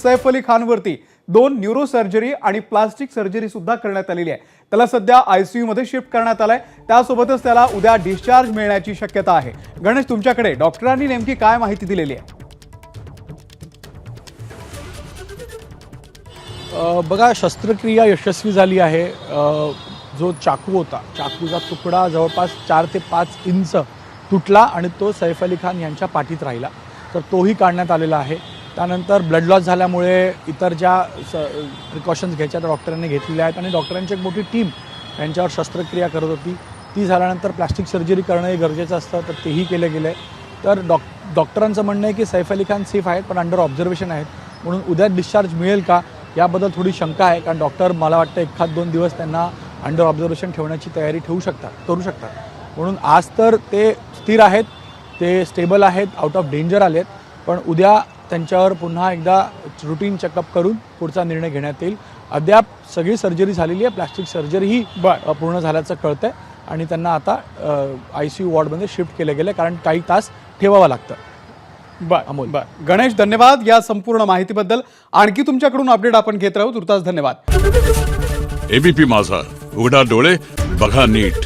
Saif Ali खानवरती 2 neuro surgery आणि plastic surgery सुद्धा करण्यात आलेली आहे। त्याला सध्या आयसीयू मध्ये शिफ्ट करण्यात आलाय। त्यासोबतच त्याला उद्या डिस्चार्ज मिळण्याची शक्यता आहे। गणेश, तुमच्याकडे डॉक्टरांनी नेमकी काय माहिती दिलेली आहे? बघा, शस्त्रक्रिया यशस्वी झाली आहे। जो चाकू होता, चाकूचा तुकडा जवळपास 4 ते 5 इंच तुटला आणि तो सैफ अली खान यांच्या पाठीत राहिला, तर तोही काढण्यात आलेला आहे। त्यानंतर ब्लड लॉस झाल्यामुळे इतर ज्या प्रिकॉशन्स घ्यायच्या त्या डॉक्टरांनी घेतलेल्या आहेत आणि डॉक्टरांची एक मोठी टीम यांच्यावर शस्त्रक्रिया करत होती। ती झाल्यानंतर प्लास्टिक सर्जरी करणं हे गरजेचं असतं, तर तेही केलं गेलं आहे। तर डॉक्टरांचं म्हणणं आहे की सैफ अली खान सेफ आहेत, पण अंडर ऑब्झर्वेशन आहेत, म्हणून उद्या डिस्चार्ज मिळेल का याबद्दल थोडी शंका आहे। कारण डॉक्टर मला वाटतं 1-2 दिवस त्यांना अंडर ऑब्झर्वेशन ठेवण्याची तयारी करू शकतात। म्हणून आज तर ते स्थिर आहेत, ते स्टेबल आहेत, आउट ऑफ डेंजर आलेत, पण उद्या त्यांच्यावर पुन्हा एकदा रुटीन चेकअप करून पुढचा निर्णय घेण्यात येईल। अद्याप सगळी सर्जरी झालेली आहे, प्लास्टिक सर्जरीही पूर्ण झाल्याचं कळतंय आणि त्यांना आता आयसीयू वॉर्डमध्ये शिफ्ट केलं गेलं, कारण काही तास ठेवावं लागतं। अमोल, गणेश, धन्यवाद या संपूर्ण माहितीबद्दल। आणखी तुमच्याकडून अपडेट आपण घेत राहू। तुर्तास धन्यवाद। एबीपी माझा, उघडा डोळे बघा नीट।